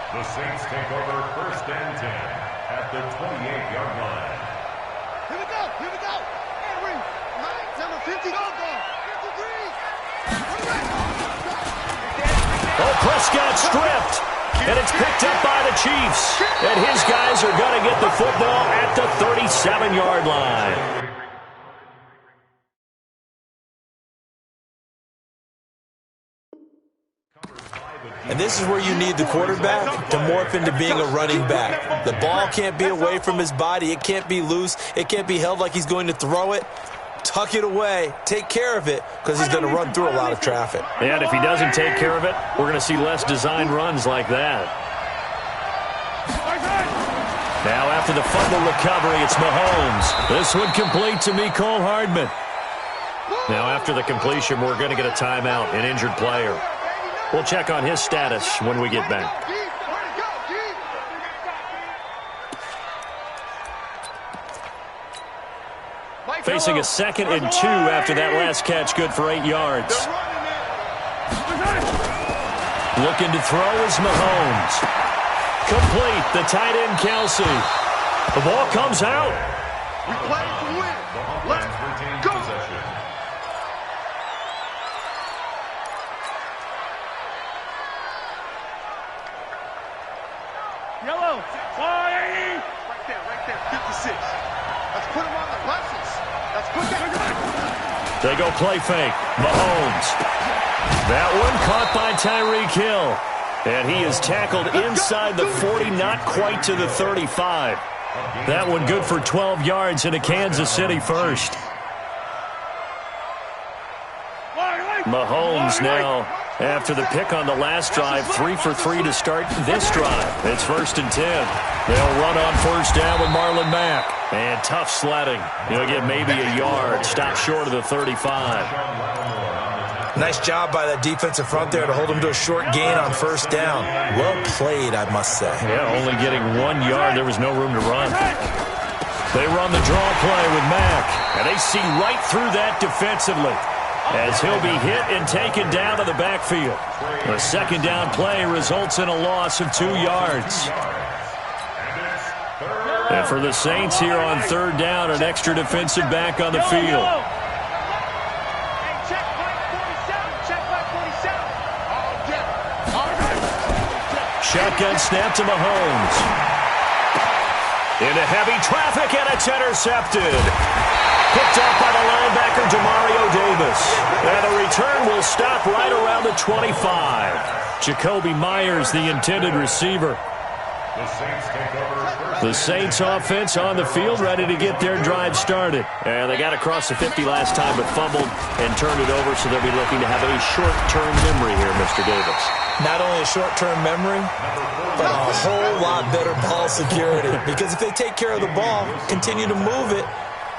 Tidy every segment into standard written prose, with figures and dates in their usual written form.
The Saints take over 1st and 10 at the 28-yard line. Here we go, here we go. And we, number 50, go, 53. Oh, Prescott stripped. And it's picked up by the Chiefs. And his guys are going to get the football at the 37-yard line. And this is where you need the quarterback to morph into being a running back. The ball can't be away from his body. It can't be loose. It can't be held like he's going to throw it. Tuck it away. Take care of it because he's going to run through a lot of traffic. And if he doesn't take care of it, we're going to see less designed runs like that. Now after the fumble recovery, it's Mahomes. This one complete to Mecole Hardman. Now after the completion, we're going to get a timeout, an injured player. We'll check on his status when we get back. Facing a 2nd and 2 after that last catch, good for 8 yards. Looking to throw is Mahomes. Complete, the tight end Kelsey. The ball comes out. We play to win. Let's go. Yellow. Right there, 56. Let's put him on the buses. Let's put that. They go play fake. Mahomes. That one caught by Tyreek Hill. And he is tackled inside the 40, not quite to the 35. That one good for 12 yards in a Kansas City first. Mahomes now, after the pick on the last drive, 3 for 3 to start this drive. It's 1st and 10. They'll run on 1st down with Marlon Mack. And tough sledding. He'll get maybe a yard. Stop short of the 35. Nice job by that defensive front there to hold him to a short gain on 1st down. Well played, I must say. Yeah, only getting 1 yard. There was no room to run. They run the draw play with Mack. And they see right through that defensively, as he'll be hit and taken down to the backfield. The 2nd down play results in a loss of 2 yards. And for the Saints here on 3rd down, an extra defensive back on the field. Shotgun snap to Mahomes. Into heavy traffic, and it's intercepted. Picked up by the linebacker, Demario Davis. And the return will stop right around the 25. Jacoby Myers, the intended receiver. The Saints offense on the field, ready to get their drive started. And they got across the 50 last time, but fumbled and turned it over, so they'll be looking to have a short-term memory here, Mr. Davis. Not only a short-term memory, but a whole lot better ball security. Because if they take care of the ball, continue to move it,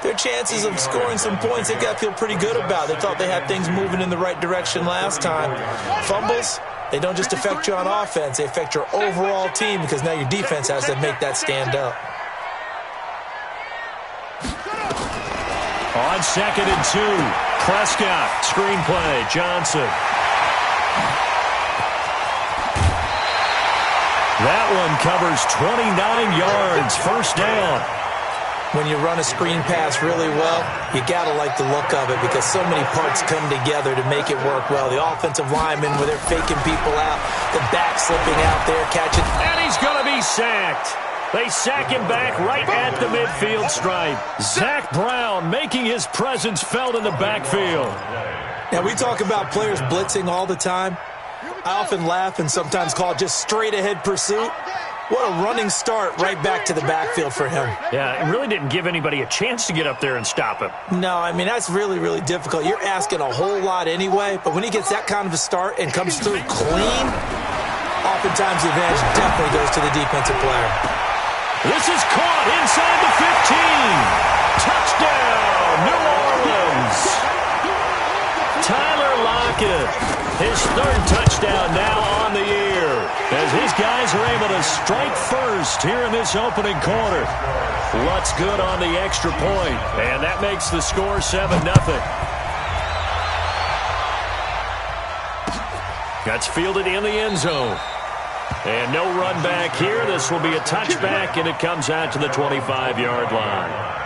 their chances of scoring some points, they got to feel pretty good about. They thought they had things moving in the right direction last time. Fumbles, they don't just affect you on offense, they affect your overall team because now your defense has to make that stand up. On 2nd and 2, Prescott, screenplay, Johnson. That one covers 29 yards, 1st down. When you run a screen pass really well, you got to like the look of it because so many parts come together to make it work well. The offensive linemen, where they're faking people out, the back slipping out there, catching. And he's going to be sacked. They sack him back right at the midfield stripe. Zach Brown making his presence felt in the backfield. Now, we talk about players blitzing all the time. I often laugh and sometimes call it just straight-ahead pursuit. What a running start right back to the backfield for him. Yeah, it really didn't give anybody a chance to get up there and stop him. No, I mean, that's really, really difficult. You're asking a whole lot anyway, but when he gets that kind of a start and comes through clean, oftentimes the advantage definitely goes to the defensive player. This is caught inside the 15. Touchdown, New Orleans. Tyler Lockett, his 3rd touchdown now on the year, as his guys are able to strike first here in this opening quarter. What's good on the extra point, and that makes the score 7-0. That's fielded in the end zone. And no run back here. This will be a touchback, and it comes out to the 25-yard line.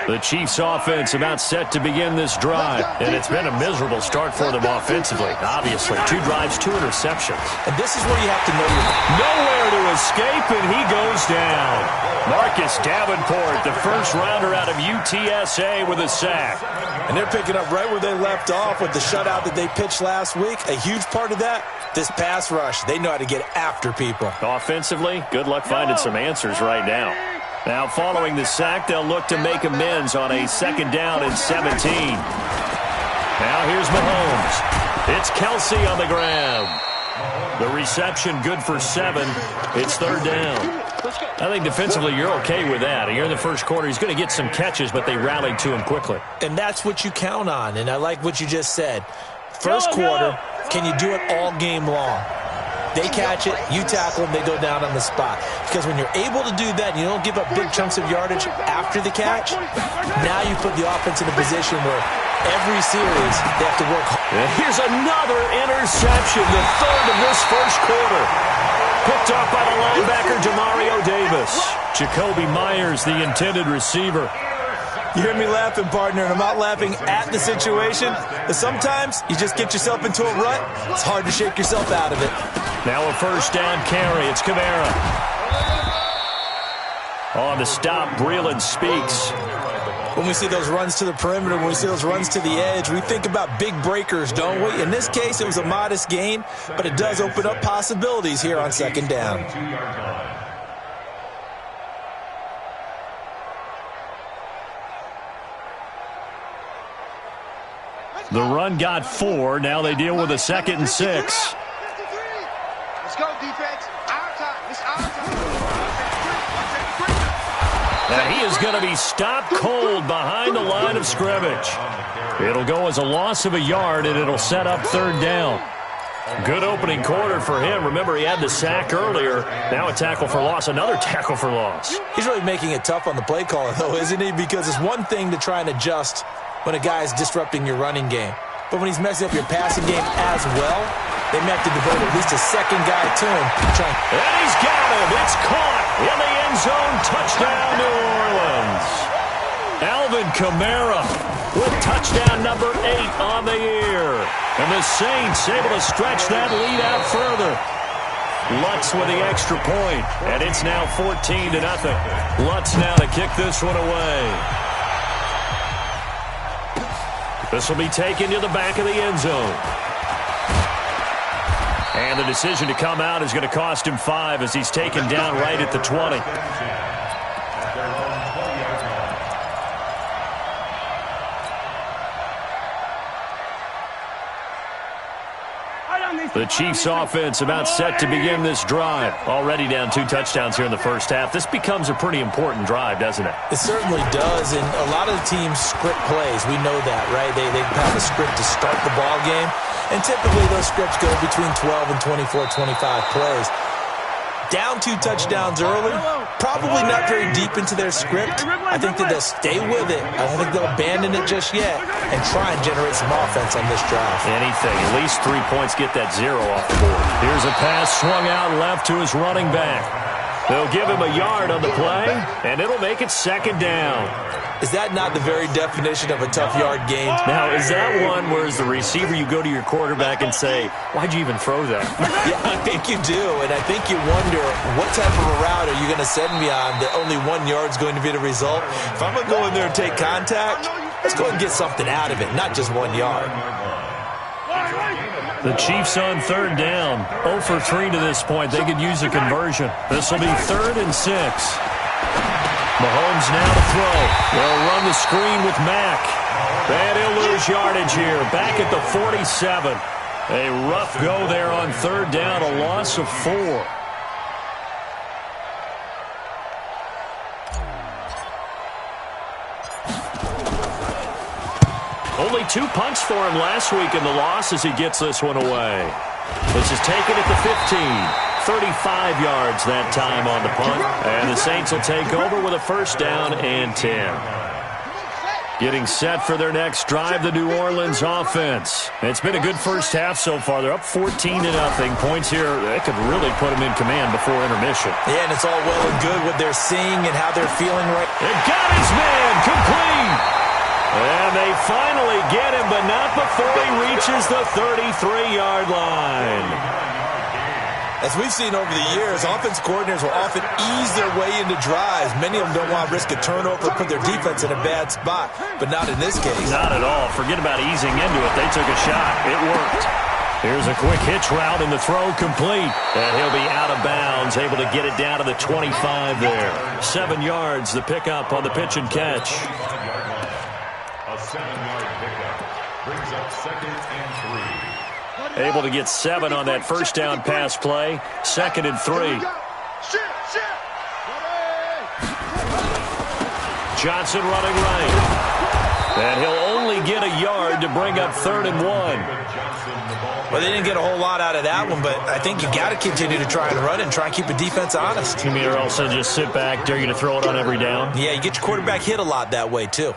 The Chiefs' offense about set to begin this drive, and it's been a miserable start for them offensively. Obviously, 2 drives, 2 interceptions. And this is where you have to know nowhere to escape, and he goes down. Marcus Davenport, the first rounder out of UTSA with a sack. And they're picking up right where they left off with the shutout that they pitched last week. A huge part of that, this pass rush. They know how to get after people. Offensively, good luck finding some answers right now. Now, following the sack, they'll look to make amends on a 2nd down and 17. Now, here's Mahomes. It's Kelsey on the ground. The reception good for 7. It's 3rd down. I think defensively you're okay with that. Here in the first quarter, he's going to get some catches, but they rallied to him quickly. And that's what you count on, and I like what you just said. First quarter, can you do it all game long? They catch it, you tackle them, they go down on the spot. Because when you're able to do that, and you don't give up big chunks of yardage after the catch, now you put the offense in a position where every series they have to work hard. And here's another interception, the 3rd of this first quarter. Picked off by the linebacker, Demario Davis. Jacoby Myers, the intended receiver. You hear me laughing, partner, and I'm not laughing at the situation. But sometimes you just get yourself into a rut. It's hard to shake yourself out of it. Now a 1st down carry. It's Kamara. On the stop, Breeland Speaks. When we see those runs to the perimeter, when we see those runs to the edge, we think about big breakers, don't we? In this case, it was a modest gain, but it does open up possibilities here on 2nd down. The run got 4. Now they deal with a 2nd and 6. Let's go, defense. Our time. It's our time. And he is going to be stopped cold behind the line of scrimmage. It'll go as a loss of a yard, and it'll set up 3rd down. Good opening quarter for him. Remember, he had the sack earlier. Now a tackle for loss, another tackle for loss. He's really making it tough on the play caller, though, isn't he? Because it's one thing to try and adjust when a guy is disrupting your running game. But when he's messing up your passing game as well, they may have to devote at least a 2nd guy to him. And he's got him. It's caught in the end zone. Touchdown, New Orleans. Alvin Kamara with touchdown number 8 on the year. And the Saints able to stretch that lead out further. Lutz with the extra point, and it's now 14-0. Lutz now to kick this one away. This will be taken to the back of the end zone. And the decision to come out is going to cost him 5 as he's taken down right at the 20. The Chiefs' offense about set to begin this drive. Already down 2 touchdowns here in the first half. This becomes a pretty important drive, doesn't it? It certainly does, and a lot of the teams script plays. We know that, right? They have a script to start the ball game, and typically those scripts go between 12 and 24, 25 plays. Down 2 touchdowns early, probably not very deep into their script. I think that they'll stay with it. I don't think they'll abandon it just yet and try and generate some offense on this drive. Anything. At least 3 points, get that 0 off the board. Here's a pass swung out left to his running back. They'll give him a yard on the play, and it'll make it 2nd down. Is that not the very definition of a tough yard gain? Now, is that one where as the receiver you go to your quarterback and say, why'd you even throw that? Yeah, I think you do, and I think you wonder what type of a route are you going to send me on that only 1 yard's going to be the result? If I'm going to go in there and take contact, let's go and get something out of it, not just 1 yard. The Chiefs on 3rd down. 0 for 3 to this point. They could use a conversion. This will be 3rd and 6. Mahomes now to throw. They'll run the screen with Mack. And he'll lose yardage here. Back at the 47. A rough go there on 3rd down. A loss of 4. Well, 2 punts for him last week in the loss as he gets this one away. This is taken at the 15. 35 yards that time on the punt. And the Saints will take over with a first down and 10. Getting set for their next drive, the New Orleans offense. It's been a good first half so far. They're up 14-0. Points here, they could really put them in command before intermission. Yeah, and it's all well and good what they're seeing and how they're feeling right. It got his man, complete. And they finally get him, but not before he reaches the 33-yard line. As we've seen over the years, offense coordinators will often ease their way into drives. Many of them don't want to risk a turnover, put their defense in a bad spot, but not in this case. Not at all. Forget about easing into it. They took a shot. It worked. Here's a quick hitch route, and the throw complete. And he'll be out of bounds, able to get it down to the 25 there. 7 yards, the pickup on the pitch and catch. A 7-yard pickup brings up 2nd and 3. Able to get 7 on that first down pass play. 2nd and 3. Johnson running right. And he'll only get a yard to bring up 3rd and 1. Well, they didn't get a whole lot out of that one, but I think you got to continue to try and run and try and keep the defense honest. You mean or else they'll just sit back, dare you to throw it on every down? Yeah, you get your quarterback hit a lot that way, too.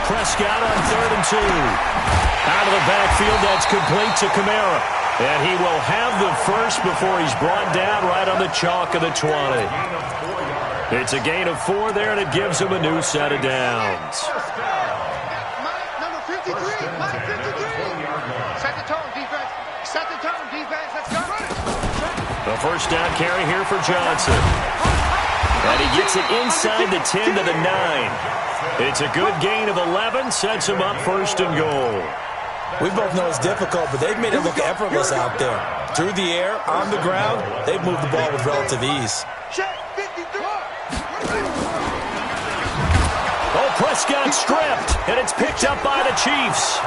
Prescott on 3rd and 2. Out of the backfield, that's complete to Kamara. And he will have the first before he's brought down right on the chalk of the 20. It's a gain of 4 there, and it gives him a new set of downs. Number 53, Mike 53. Set the tone, defense. Set the tone, defense. Let's go. The first down carry here for Johnson. And he gets it inside the 10 to the 9. It's a good gain of 11, sets him up 1st and goal. We both know it's difficult, but they've made it look effortless out there. Through the air, on the ground, they've moved the ball with relative ease. Oh, Prescott stripped, and it's picked up by the Chiefs.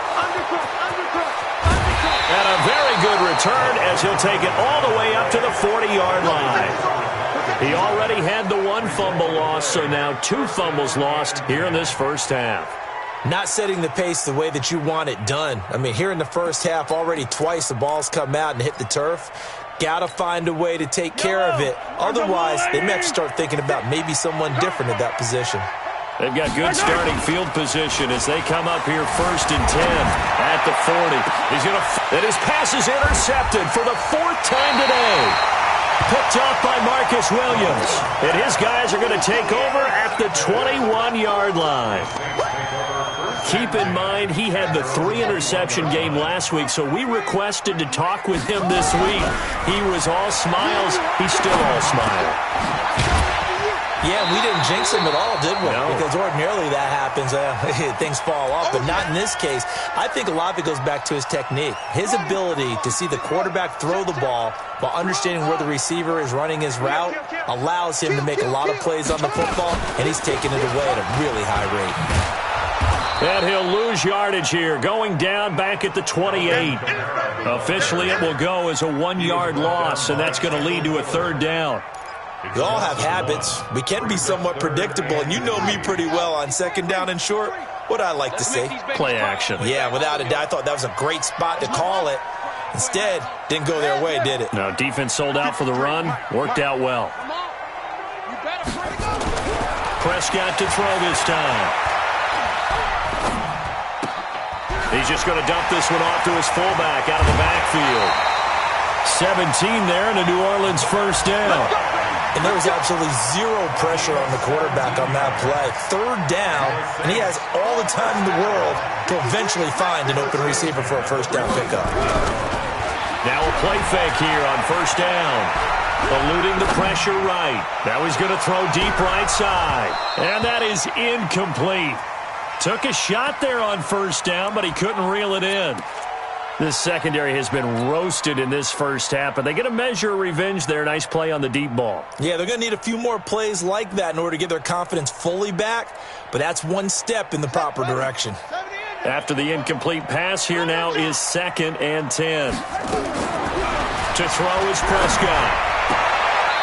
And a very good return as he'll take it all the way up to the 40-yard line. He already had the 1 fumble loss, so now 2 fumbles lost here in this first half. Not setting the pace the way that you want it done. I mean, here in the first half, already twice the ball's come out and hit the turf. Got to find a way to take care of it. Otherwise, they may have to start thinking about maybe someone different at that position. They've got good starting field position as they come up here 1st and 10 at the 40. And his pass is intercepted for the 4th time today. Picked off by Marcus Williams. And his guys are going to take over at the 21-yard line. Keep in mind, he had the 3-interception game last week, so we requested to talk with him this week. He was all smiles. He's still all smile. Yeah, we didn't jinx him at all, did we? No. Because ordinarily that happens. Things fall off, but not in this case. I think a lot of it goes back to his technique. His ability to see the quarterback throw the ball while understanding where the receiver is running his route allows him to make a lot of plays on the football, and he's taking it away at a really high rate. And he'll lose yardage here, going down back at the 28. Officially, it will go as a 1-yard loss, and that's going to lead to a 3rd down. We all have habits. We can be somewhat predictable, and you know me pretty well on 2nd down and short. What I like to say? Play action. Yeah, without a doubt. I thought that was a great spot to call it. Instead, didn't go their way, did it? No, defense sold out for the run. Worked out well. Prescott to throw this time. He's just going to dump this one off to his fullback out of the backfield. 17 there and a New Orleans first down. And there was absolutely zero pressure on the quarterback on that play. 3rd down, and he has all the time in the world to eventually find an open receiver for a first down pickup. Now a play fake here on 1st down. Eluding the pressure right. Now he's going to throw deep right side. And that is incomplete. Took a shot there on 1st down, but he couldn't reel it in. This secondary has been roasted in this first half, but they get a measure of revenge there. Nice play on the deep ball. Yeah, they're going to need a few more plays like that in order to get their confidence fully back, but that's one step in the proper direction. After the incomplete pass, here now is 2nd and 10. To throw is Prescott.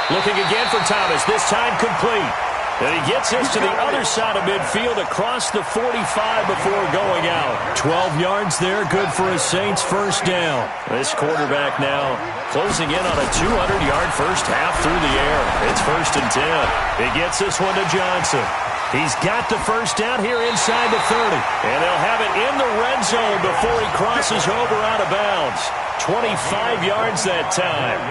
Looking again for Thomas, this time complete. And he gets this to the other side of midfield across the 45 before going out. 12 yards there, good for a Saints first down. This quarterback now closing in on a 200-yard first half through the air. It's 1st and 10. He gets this one to Johnson. He's got the first down here inside the 30. And they'll have it in the red zone before he crosses over out of bounds. 25 yards that time.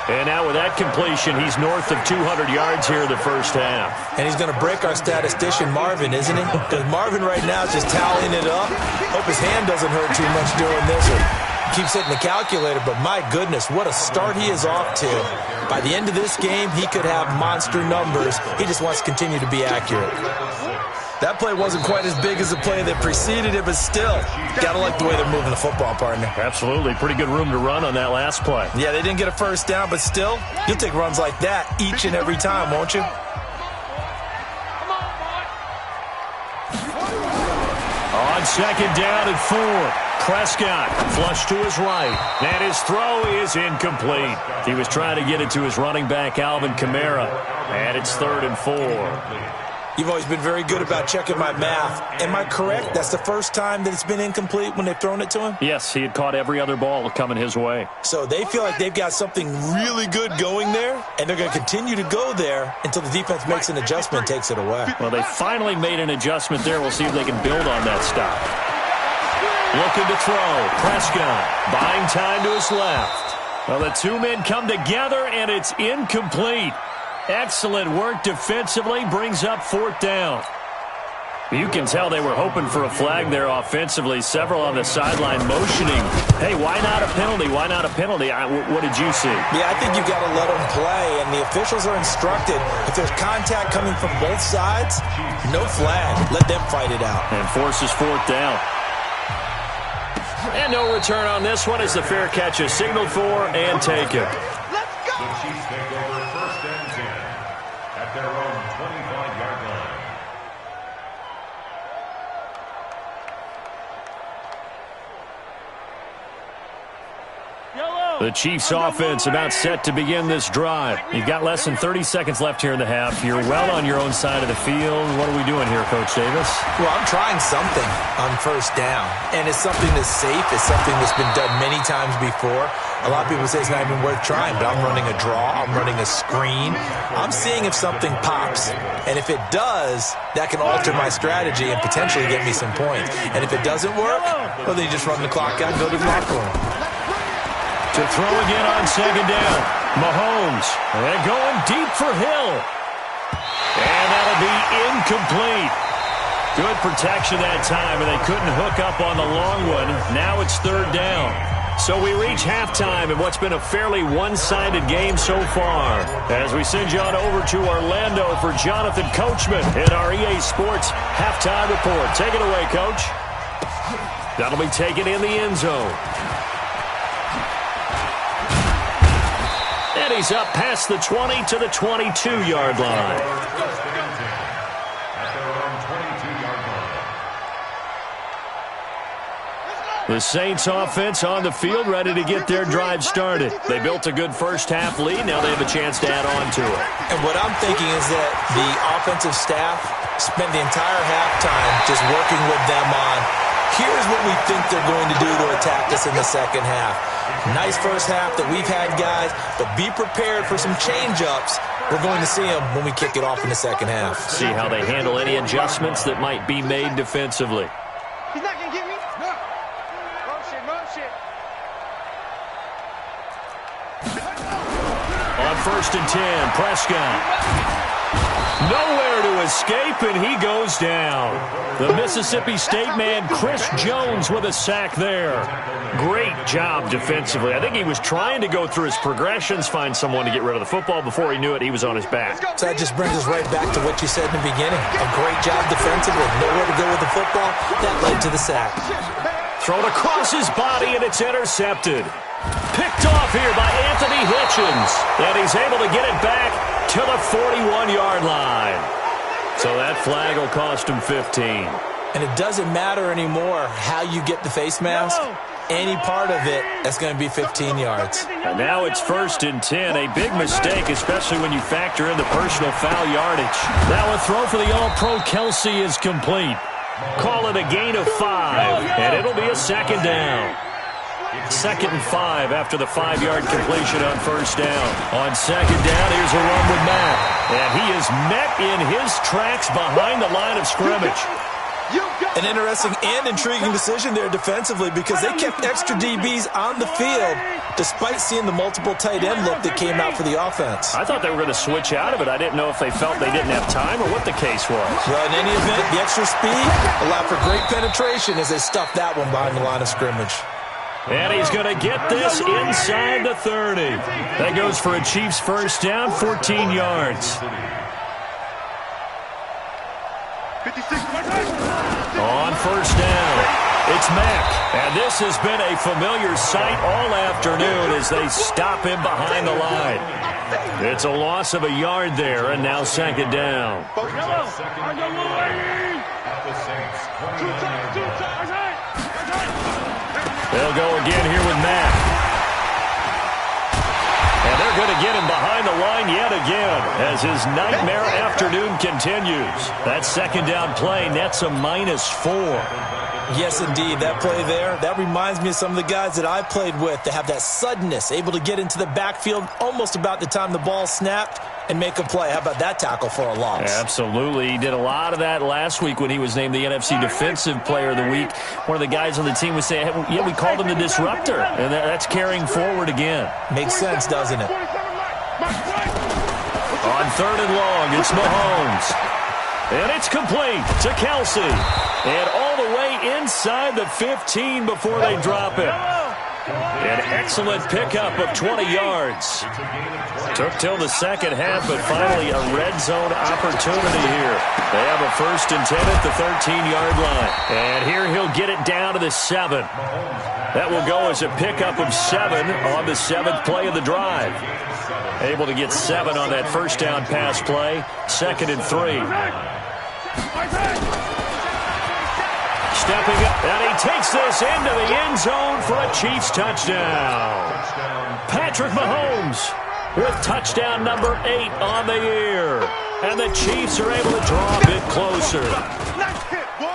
And now with that completion, he's north of 200 yards here in the first half. And he's going to break our statistician, Marvin, isn't he? Because Marvin right now is just tallying it up. Hope his hand doesn't hurt too much doing this. Or keeps hitting the calculator, but my goodness, what a start he is off to. By the end of this game, he could have monster numbers. He just wants to continue to be accurate. That play wasn't quite as big as the play that preceded it, but still, got to like the way they're moving the football, partner. Absolutely. Pretty good room to run on that last play. Yeah, they didn't get a first down, but still, you'll take runs like that each and every time, won't you? On 2nd down and 4. Prescott flush to his right. And his throw is incomplete. He was trying to get it to his running back, Alvin Kamara. And it's 3rd and 4. You've always been very good about checking my math. Am I correct? That's the first time that it's been incomplete when they've thrown it to him? Yes, he had caught every other ball coming his way. So they feel like they've got something really good going there, and they're going to continue to go there until the defense makes an adjustment and takes it away. Well, they finally made an adjustment there. We'll see if they can build on that stop. Looking to throw. Prescott buying time to his left. Well, the two men come together, and it's incomplete. Excellent work defensively, brings up 4th down. You can tell they were hoping for a flag there offensively. Several on the sideline motioning. Hey, why not a penalty? Why not a penalty? What did you see? Yeah, I think you've got to let them play, and the officials are instructed. If there's contact coming from both sides, no flag. Let them fight it out. And forces 4th down. And no return on this one as the fair catch is signaled for and taken. The Chiefs take over 1st and 10 at their own 25-yard line. The Chiefs offense about set to begin this drive. You've got less than 30 seconds left here in the half. You're well on your own side of the field. What are we doing here, Coach Davis? Well, I'm trying something on 1st down, and it's something that's safe. It's something that's been done many times before. A lot of people say it's not even worth trying, but I'm running a draw. I'm running a screen. I'm seeing if something pops, and if it does, that can alter my strategy and potentially get me some points. And if it doesn't work, well, then you just run the clock out and go to the locker room. To throw again on 2nd down. Mahomes. And going deep for Hill. And that'll be incomplete. Good protection that time, and they couldn't hook up on the long one. Now it's 3rd down. So we reach halftime in what's been a fairly one-sided game so far. As we send you on over to Orlando for Jonathan Coachman in our EA Sports Halftime Report. Take it away, Coach. That'll be taken in the end zone. And he's up past the 20 to the 22-yard line. The Saints offense on the field, ready to get their drive started. They built a good first half lead. Now they have a chance to add on to it. And what I'm thinking is that the offensive staff spent the entire halftime just working with them on, here's what we think they're going to do to attack us in the second half. Nice first half that we've had, guys, but be prepared for some change-ups. We're going to see them when we kick it off in the second half. See how they handle any adjustments that might be made defensively. He's not going to get me. Motion. On 1st and 10, Prescott. Nowhere to escape, and he goes down. The Mississippi State man, Chris Jones, with a sack there. Great job defensively. I think he was trying to go through his progressions, find someone to get rid of the football. Before he knew it, he was on his back. So that just brings us right back to what you said in the beginning. A great job defensively. Nowhere to go with the football. That led to the sack. Thrown across his body, and it's intercepted. Picked off here by Anthony Hitchens. And he's able to get it back to the 41-yard line. So that flag will cost him 15. And it doesn't matter anymore how you get the face mask. Any part of it, that's going to be 15 yards. And now it's 1st and 10. A big mistake, especially when you factor in the personal foul yardage. Now a throw for the All-Pro Kelsey is complete. Call it a gain of 5, and it'll be a 2nd down. 2nd and 5 after the 5-yard completion on 1st down. On 2nd down, here's a run with Matt. And he is met in his tracks behind the line of scrimmage. An interesting and intriguing decision there defensively because they kept extra DBs on the field despite seeing the multiple tight end look that came out for the offense. I thought they were going to switch out of it. I didn't know if they felt they didn't have time or what the case was. Well, in any event, the extra speed allowed for great penetration as they stuffed that one behind the line of scrimmage. And he's going to get this inside the 30. That goes for a Chiefs 1st down, 14 yards. 56. On 1st down, it's Mack. And this has been a familiar sight all afternoon as they stop him behind the line. It's a loss of a yard there, and now 2nd down. They'll go again here with Mack. And they're going to get him behind the line yet again as his nightmare afternoon continues. That 2nd down play nets a -4. Yes, indeed. That play there, that reminds me of some of the guys that I played with that have that suddenness, able to get into the backfield almost about the time the ball snapped and make a play. How about that tackle for a loss? Absolutely. He did a lot of that last week when he was named the NFC Defensive Player of the Week. One of the guys on the team was saying, yeah, we called him the disruptor. And that's carrying forward again. Makes sense, doesn't it? On 3rd and long, it's Mahomes. And it's complete to Kelsey. And all the way inside the 15 before they drop it. An excellent pickup of 20 yards. Took till the 2nd half, but finally a red zone opportunity here. They have a 1st and 10 at the 13-yard line. And here he'll get it down to the 7. That will go as a pickup of 7 on the 7th play of the drive. Able to get 7 on that 1st down pass play. 2nd and 3. Stepping up, and he takes this into the end zone for a Chiefs touchdown. Patrick Mahomes with touchdown number 8 on the year. And the Chiefs are able to draw a bit closer.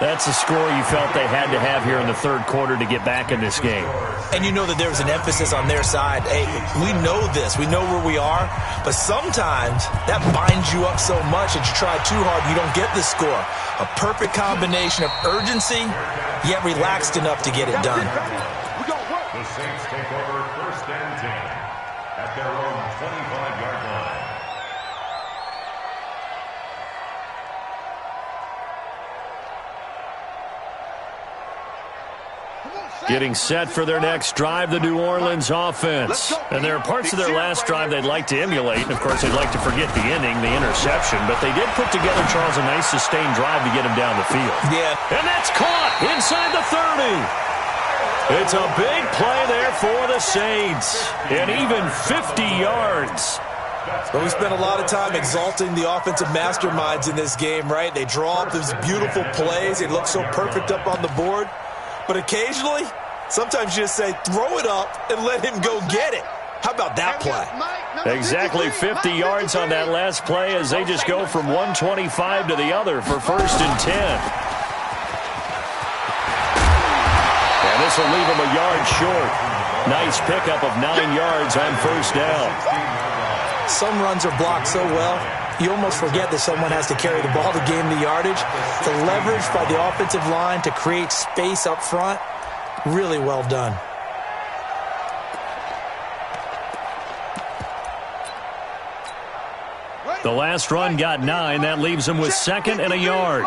That's the score you felt they had to have here in the 3rd quarter to get back in this game. And you know that there was an emphasis on their side. Hey, we know this. We know where we are. But sometimes that binds you up so much that you try too hard and you don't get the score. A perfect combination of urgency, yet relaxed enough to get it done. The Saints take over 1st and 10 at their own 25-yard line. Getting set for their next drive, the New Orleans offense. And there are parts of their last drive they'd like to emulate. Of course, they'd like to forget the ending, the interception. But they did put together, Charles, a nice sustained drive to get him down the field. Yeah. And that's caught inside the 30. It's a big play there for the Saints. And even 50 yards. But we spent a lot of time exalting the offensive masterminds in this game, right? They draw up these beautiful plays. They look so perfect up on the board. But occasionally, sometimes you just say, throw it up and let him go get it. How about that play? Exactly 50 yards on that last play as they just go from 125 to the other for 1st and 10. And this will leave them a yard short. Nice pickup of 9 yards on 1st down. Some runs are blocked so well, you almost forget that someone has to carry the ball to gain the yardage. The leverage by the offensive line to create space up front, really well done. The last run got 9. That leaves them with 2nd and a yard.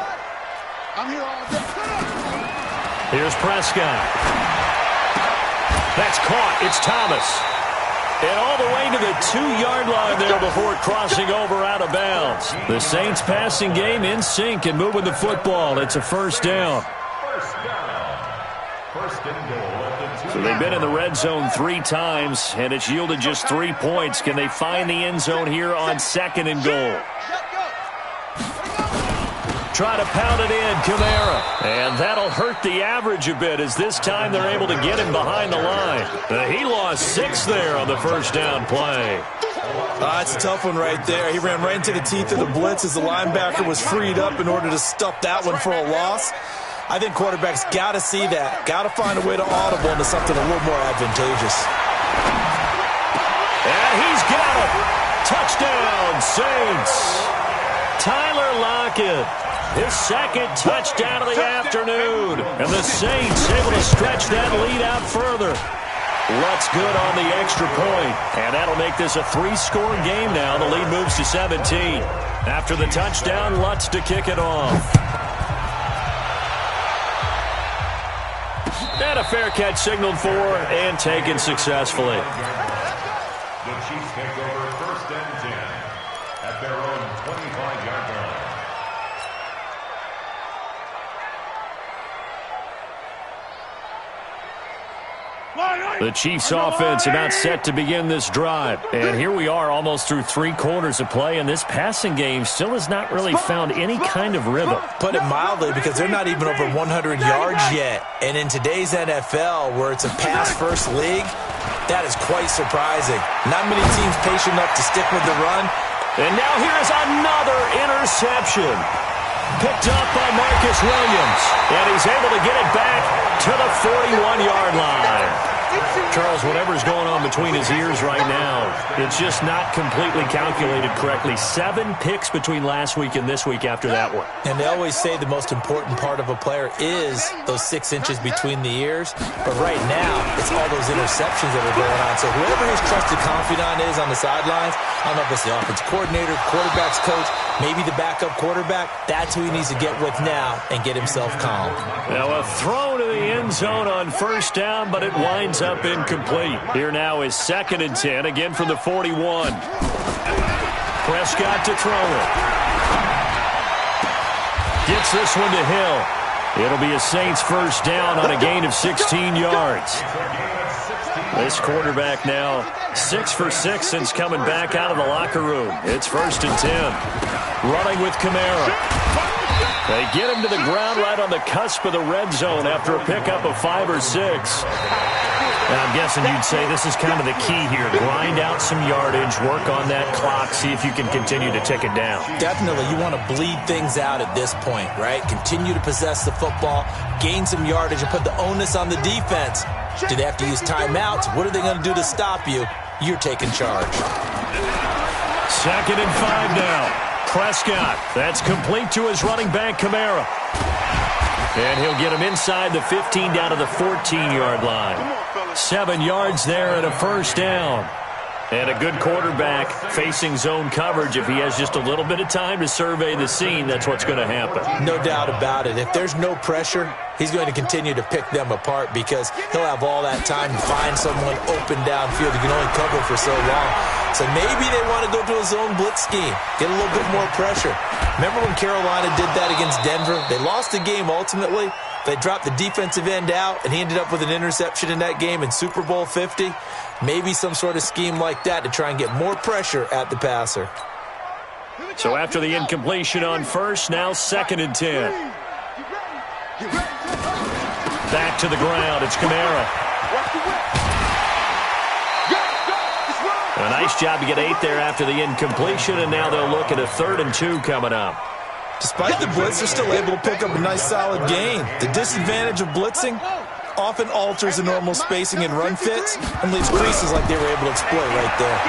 Here's Prescott. That's caught. It's Thomas. And all the way to the 2-yard line there before crossing over out of bounds. The Saints passing game in sync and moving the football. It's a 1st down. First and goal at the 2. So they've been in the red zone 3 times, and it's yielded just 3 points. Can they find the end zone here on second and goal? Try to pound it in, Kamara. And that'll hurt the average a bit, as this time they're able to get him behind the line. He lost 6 there on the first down play. That's a tough one right there. He ran right into the teeth of the blitz as the linebacker was freed up in order to stuff that one for a loss. I think quarterbacks got to see that. Got to find a way to audible into something a little more advantageous. And he's got it. Touchdown, Saints. Tyler Lockett, his second touchdown of the afternoon. And the Saints able to stretch that lead out further. Lutz good on the extra point. And that'll make this a 3-score game now. The lead moves to 17. After the touchdown, Lutz to kick it off. And a fair catch signaled for and taken successfully. The Chiefs take over first and 10 at their own 25-yard line. The Chiefs offense about set to begin this drive. And here we are almost through 3 quarters of play, and this passing game still has not really found any kind of rhythm. Put it mildly, because they're not even over 100 yards yet. And in today's NFL, where it's a pass-first league, that is quite surprising. Not many teams patient enough to stick with the run. And now here is another interception. Picked up by Marcus Williams. And he's able to get it back to the 41-yard line. Charles, whatever's going on between his ears right now, it's just not completely calculated correctly. 7 picks between last week and this week after that one. And they always say the most important part of a player is those 6 inches between the ears. But right now, it's all those interceptions that are going on. So whoever his trusted confidant is on the sidelines, I don't know if it's the offense coordinator, quarterback's coach, maybe the backup quarterback, that's who he needs to get with now and get himself calm. Now a throw to the end zone on first down, but it winds up incomplete. Here now is second and 10, again from the 41. Prescott to throw it. Gets this one to Hill. It'll be a Saints first down on a gain of 16 yards. This quarterback now 6 for 6 since coming back out of the locker room. It's first and 10. Running with Kamara. They get him to the ground right on the cusp of the red zone after a pickup of 5 or 6. And I'm guessing you'd say this is kind of the key here. Grind out some yardage, work on that clock, see if you can continue to tick it down. Definitely. You want to bleed things out at this point, right? Continue to possess the football, gain some yardage, and put the onus on the defense. Do they have to use timeouts? What are they going to do to stop you? You're taking charge. Second and 5 now. Prescott, that's complete to his running back, Kamara. And he'll get him inside the 15 down to the 14-yard line. 7 yards there and a first down. And a good quarterback facing zone coverage. If he has just a little bit of time to survey the scene, that's what's going to happen. No doubt about it. If there's no pressure, he's going to continue to pick them apart because he'll have all that time to find someone open downfield. He can only cover for so long. So maybe they want to go to a zone blitz scheme, get a little bit more pressure. Remember when Carolina did that against Denver? They lost the game ultimately. They dropped the defensive end out, and he ended up with an interception in that game in Super Bowl 50. Maybe some sort of scheme like that to try and get more pressure at the passer. So after the incompletion on first, now second and 10. Back to the ground. It's Kamara. A nice job to get 8 there after the incompletion, and now they'll look at a 3rd and 2 coming up. Despite the blitz, they're still able to pick up a nice solid gain. The disadvantage of blitzing often alters the normal spacing and run fits and leaves creases like they were able to exploit right there.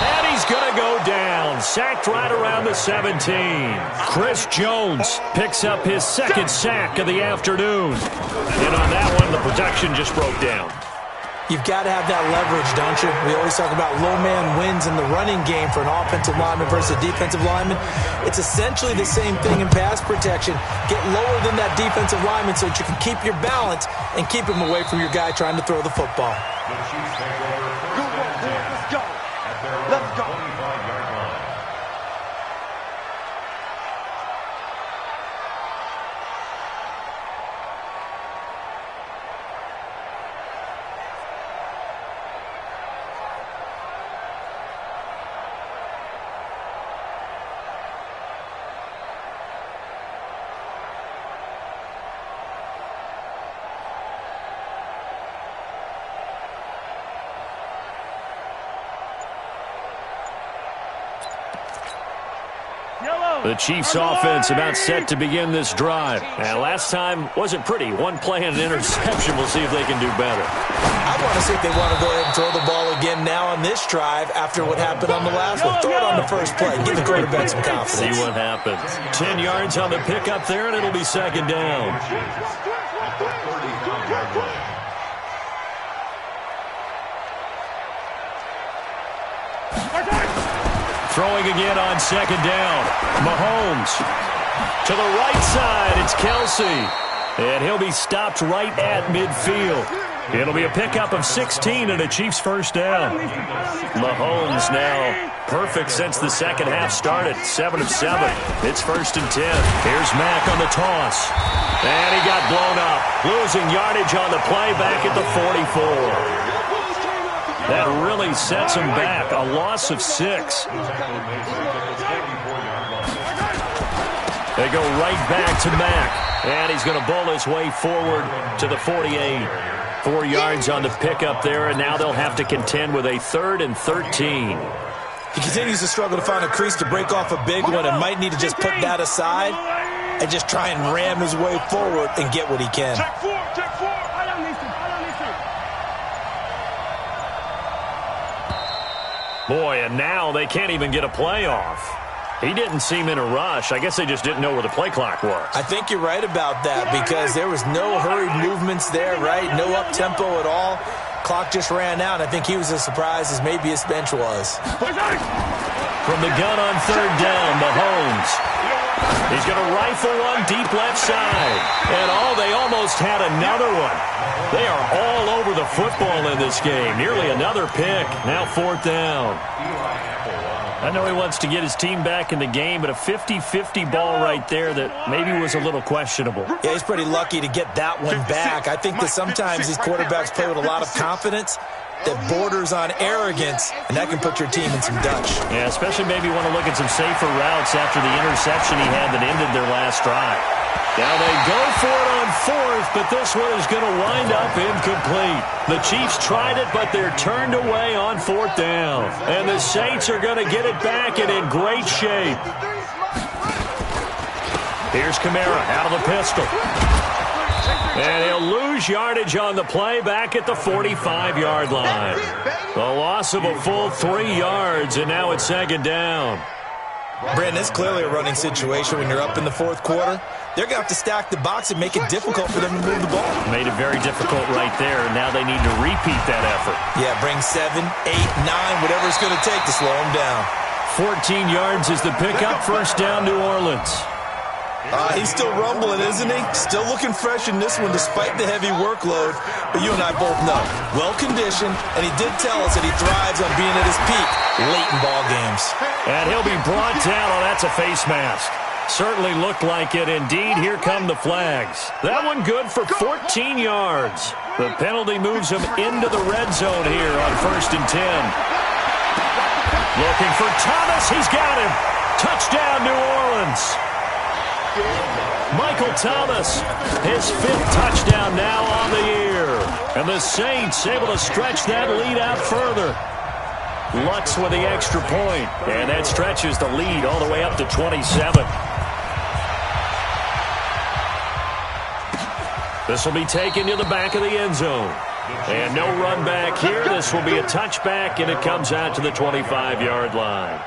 And he's going to go down. Sacked right around the 17. Chris Jones picks up his 2nd sack of the afternoon. And on that one, the protection just broke down. You've got to have that leverage, don't you? We always talk about low man wins in the running game for an offensive lineman versus a defensive lineman. It's essentially the same thing in pass protection. Get lower than that defensive lineman so that you can keep your balance and keep him away from your guy trying to throw the football. The Chiefs take over first and 10 Let's go. at their own Let's go. 25-yard line. The Chiefs offense about set to begin this drive. And last time wasn't pretty. One play and an interception. We'll see if they can do better. I want to see if they want to go ahead and throw the ball again now on this drive after what happened on the last one. Throw it on the first play. Give the quarterback some confidence. See what happens. 10 yards on the pickup there, and it'll be second down. Throwing again on second down. Mahomes to the right side. It's Kelsey. And he'll be stopped right at midfield. It'll be a pickup of 16 and a Chiefs first down. Mahomes now perfect since the second half started. 7 of 7. It's first and 10. Here's Mack on the toss. And he got blown up. Losing yardage on the play back at the 44. That really sets him back. A loss of 6. They go right back to Mack. And he's going to bowl his way forward to the 48. 4 yards on the pickup there, and now they'll have to contend with a 3rd and 13. He continues to struggle to find a crease to break off a big one and might need to just put that aside and just try and ram his way forward and get what he can. Boy, and now they can't even get a play off. He didn't seem in a rush. I guess they just didn't know where the play clock was. I think you're right about that because there was no hurried movements there, right? No up-tempo at all. Clock just ran out. I think he was as surprised as maybe his bench was. From the gun on third down, Mahomes. He's going to rifle one deep left side. And they almost had another one. They are all over the football in this game. Nearly another pick. Now 4th down. I know he wants to get his team back in the game, but a 50-50 ball right there that maybe was a little questionable. Yeah, he's pretty lucky to get that one back. I think that sometimes these quarterbacks play with a lot of confidence that borders on arrogance, and that can put your team in some Dutch. Yeah, especially maybe want to look at some safer routes after the interception he had that ended their last drive. Now they go for it on 4th, but this one is going to wind up incomplete. The Chiefs tried it, but they're turned away on 4th down. And the Saints are going to get it back and in great shape. Here's Kamara out of the pistol. And he'll lose yardage on the play back at the 45-yard line. The loss of a full 3 yards, and now it's second down. Brandon, it's clearly a running situation when you're up in the 4th quarter. They're going to have to stack the box and make it difficult for them to move the ball. Made it very difficult right there, and now they need to repeat that effort. Yeah, bring 7, 8, 9, whatever it's going to take to slow them down. 14 yards is the pickup. First down, New Orleans. He's still rumbling, isn't he? Still looking fresh in this one despite the heavy workload. But you and I both know, well-conditioned, and he did tell us that he thrives on being at his peak late in ball games. And he'll be brought down. Oh, that's a face mask. Certainly looked like it. Indeed, here come the flags. That one good for 14 yards. The penalty moves him into the red zone here on 1st and 10. Looking for Thomas. He's got him. Touchdown, New Orleans. Michael Thomas, his 5th touchdown now on the year. And the Saints able to stretch that lead out further. Lutz with the extra point, and that stretches the lead all the way up to 27. This will be taken to the back of the end zone. And no run back here. This will be a touchback, and it comes out to the 25-yard line.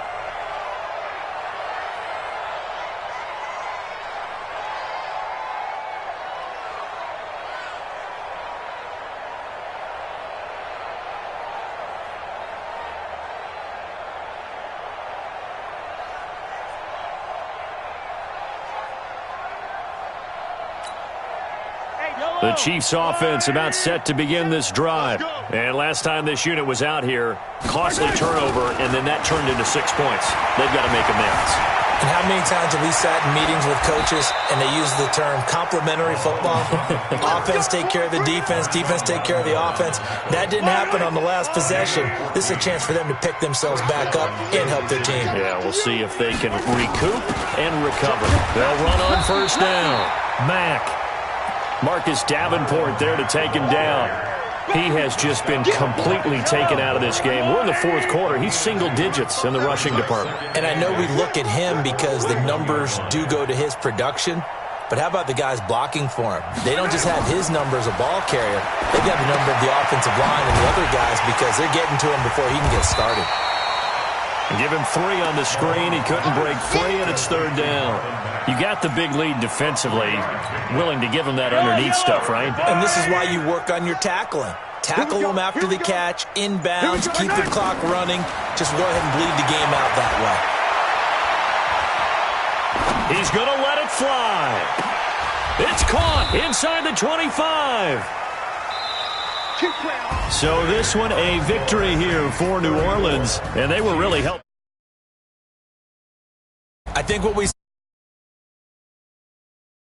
The Chiefs offense about set to begin this drive. And last time this unit was out here, costly turnover, and then that turned into 6 points. They've got to make amends. And how many times have we sat in meetings with coaches and they use the term complementary football? Offense take care of the defense, defense take care of the offense. That didn't happen on the last possession. This is a chance for them to pick themselves back up and help their team. Yeah, we'll see if they can recoup and recover. They'll run on first down. Mack. Marcus Davenport there to take him down. He has just been completely taken out of this game. We're in the fourth quarter. He's single digits in the rushing department. And I know we look at him because the numbers do go to his production, but how about the guys blocking for him? They don't just have his number as a ball carrier. They've got the number of the offensive line and the other guys because they're getting to him before he can get started. Give him 3 on the screen. He couldn't break free, and it's third down. You got the big lead defensively. Willing to give him that underneath stuff, right? And this is why you work on your tackling. Tackle them after the catch, inbounds, keep the clock running. Just go ahead and bleed the game out that way. He's going to let it fly. It's caught inside the 25. So this one a victory here for New Orleans, and they were really helped. I think what we